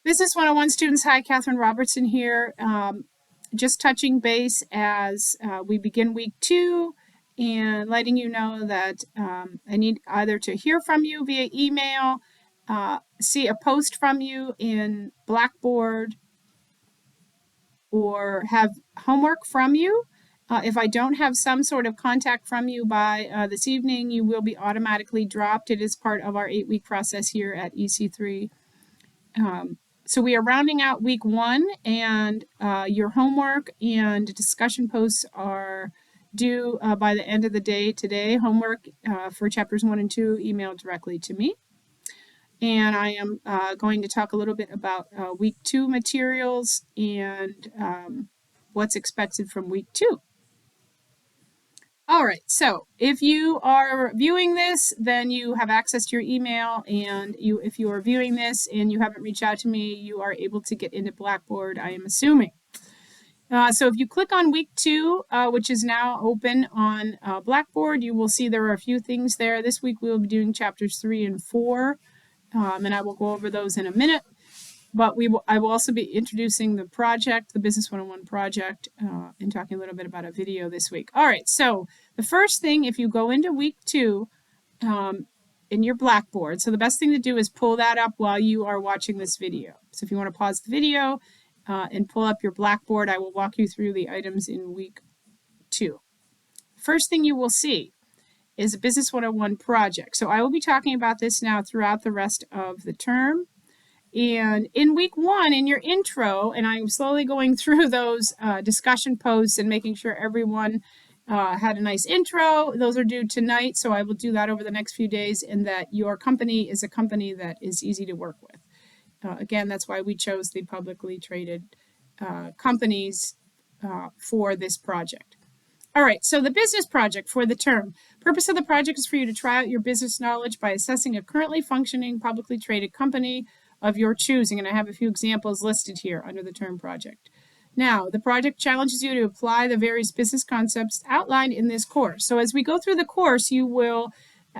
Business 101 students, hi, Catherine Robertson here. Just touching base as we begin week 2 and letting you know that I need either to hear from you via email, see a post from you in Blackboard, or have homework from you. If I don't have some sort of contact from you by this evening, you will be automatically dropped. It is part of our 8-week process here at EC3. So we are rounding out week 1, and your homework and discussion posts are due by the end of the day today. Homework for chapters 1 and 2 emailed directly to me. And I am going to talk a little bit about week 2 materials and what's expected from week 2. All right, so if you are viewing this, then you have access to your email, and if you are viewing this and you haven't reached out to me, you are able to get into Blackboard, I am assuming. So if you click on week 2, which is now open on Blackboard, you will see there are a few things there. This week we will be doing chapters 3 and 4, and I will go over those in a minute. But I will also be introducing the project, the Business 101 project, and talking a little bit about a video this week. All right, so the first thing, if you go into week 2 in your Blackboard, so the best thing to do is pull that up while you are watching this video. So if you want to pause the video and pull up your Blackboard, I will walk you through the items in week 2. First thing you will see is a Business 101 project. So I will be talking about this now throughout the rest of the term. And in week 1, in your intro, and I'm slowly going through those discussion posts and making sure everyone had a nice intro. Those are due tonight, so I will do that over the next few days, and that your company is a company that is easy to work with. Again, that's why we chose the publicly traded companies for this project. All right, so the business project for the term. Purpose of the project is for you to try out your business knowledge by assessing a currently functioning publicly traded company of your choosing, and I have a few examples listed here under the term project. Now, the project challenges you to apply the various business concepts outlined in this course. So as we go through the course, you will,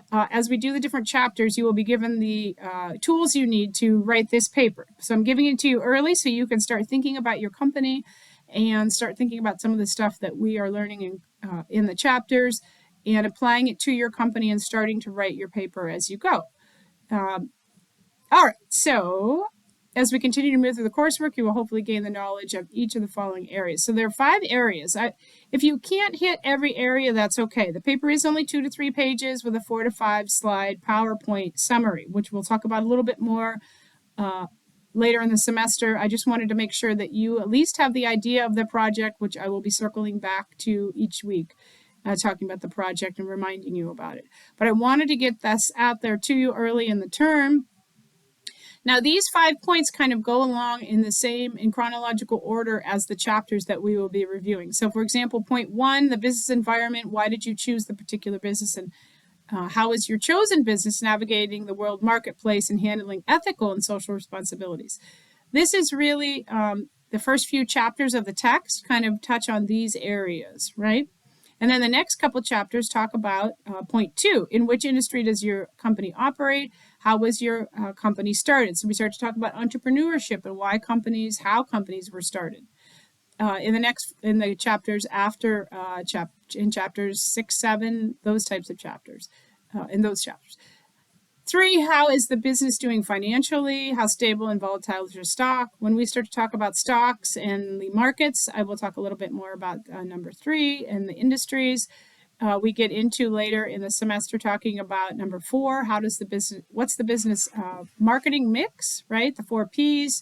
as we do the different chapters, you will be given the tools you need to write this paper. So I'm giving it to you early so you can start thinking about your company and start thinking about some of the stuff that we are learning in the chapters and applying it to your company and starting to write your paper as you go. All right, so as we continue to move through the coursework, you will hopefully gain the knowledge of each of the following areas. So there are 5 areas. If you can't hit every area, that's okay. The paper is only 2 to 3 pages with a 4 to 5 slide PowerPoint summary, which we'll talk about a little bit more later in the semester. I just wanted to make sure that you at least have the idea of the project, which I will be circling back to each week, talking about the project and reminding you about it. But I wanted to get this out there to you early in the term. Now, these 5 points kind of go along in chronological order as the chapters that we will be reviewing. So, for example, point 1, the business environment. Why did you choose the particular business, and how is your chosen business navigating the world marketplace and handling ethical and social responsibilities? This is really the first few chapters of the text kind of touch on these areas, right? And then the next couple chapters talk about point 2, in which industry does your company operate? How was your company started? So we start to talk about entrepreneurship and how companies were started. In the chapters after, in chapters 6, 7, those types of chapters, in those chapters. 3, how is the business doing financially? How stable and volatile is your stock? When we start to talk about stocks and the markets, I will talk a little bit more about number 3 and the industries. We get into later in the semester talking about number 4, what's the business marketing mix, right? The 4 Ps.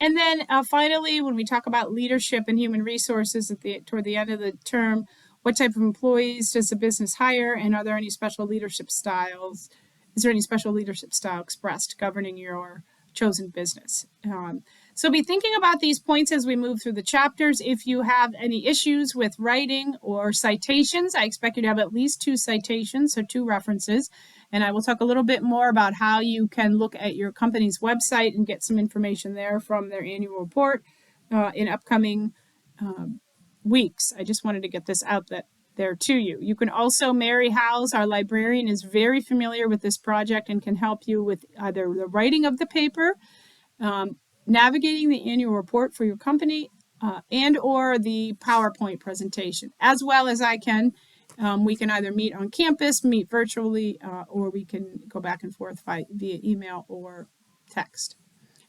And then finally, when we talk about leadership and human resources toward the end of the term, what type of employees does the business hire, and are there any special leadership styles? Is there any special leadership style expressed governing your chosen business? So be thinking about these points as we move through the chapters. If you have any issues with writing or citations, I expect you to have at least 2 citations, so 2 references. And I will talk a little bit more about how you can look at your company's website and get some information there from their annual report in upcoming weeks. I just wanted to get this out there to you. You can also, Mary Howes, our librarian, is very familiar with this project and can help you with either the writing of the paper navigating the annual report for your company, and or the PowerPoint presentation, as well as I can. We can either meet on campus, meet virtually, or we can go back and forth via email or text.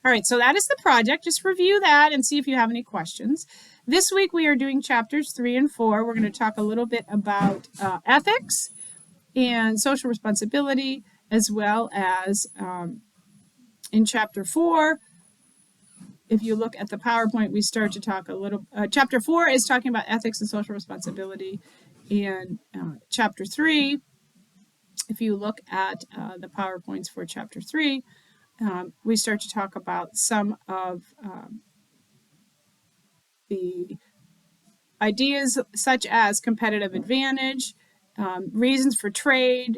All right, so that is the project. Just review that and see if you have any questions. This week we are doing chapters 3 and 4. We're going to talk a little bit about ethics and social responsibility, as well as in chapter 4. If you look at the PowerPoint, we start to talk a little. Chapter 4 is talking about ethics and social responsibility, and chapter 3, if you look at the PowerPoints for chapter 3, we start to talk about some of the ideas such as competitive advantage, reasons for trade,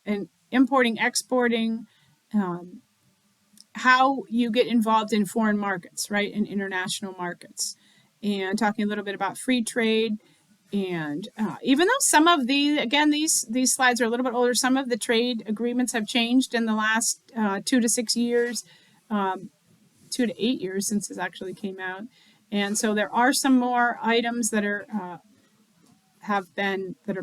and importing, exporting, how you get involved in foreign markets, right, in international markets, and talking a little bit about free trade. And even though some of these slides are a little bit older, some of the trade agreements have changed in the last 2 to 6 years, 2 to 8 years since this actually came out. And so there are some more items that are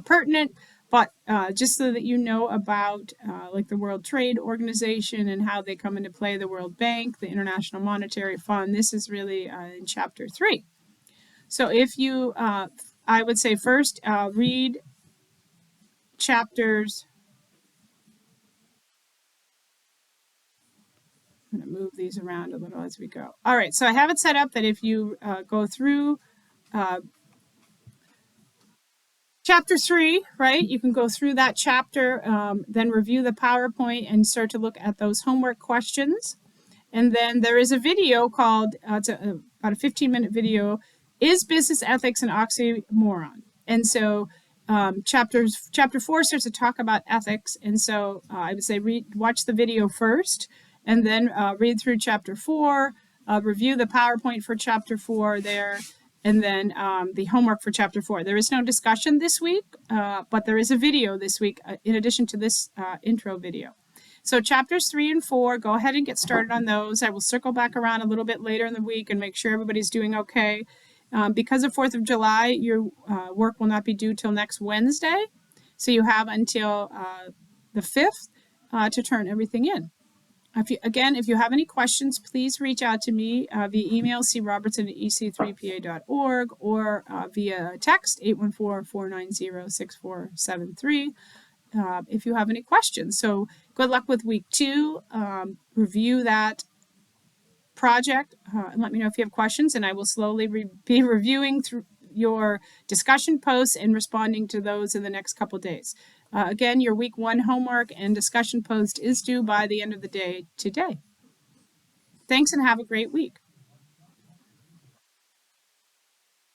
pertinent, but just so that you know about like the World Trade Organization and how they come into play, the World Bank, the International Monetary Fund, this is really in chapter 3. So if you, I would say first read chapters, I'm going to move these around a little as we go. All right, so I have it set up that if you go through chapter 3, right, you can go through that chapter, then review the PowerPoint and start to look at those homework questions. And then there is a video called, it's about a 15-minute video, Is Business Ethics an Oxymoron? And so chapter 4 starts to talk about ethics. And so I would say watch the video first, and then read through chapter 4, review the PowerPoint for chapter 4 there, and then the homework for chapter 4. There is no discussion this week, but there is a video this week in addition to this intro video. So chapters 3 and 4, go ahead and get started on those. I will circle back around a little bit later in the week and make sure everybody's doing okay. Because of 4th of July, your work will not be due till next Wednesday. So you have until the 5th to turn everything in. If you have any questions, please reach out to me via email, crobertson@ec3pa.org, or via text, 814-490-6473, if you have any questions. So good luck with week 2. Review that project and let me know if you have questions, and I will slowly be reviewing through your discussion posts and responding to those in the next couple days. Again, your week 1 homework and discussion post is due by the end of the day today. Thanks and have a great week.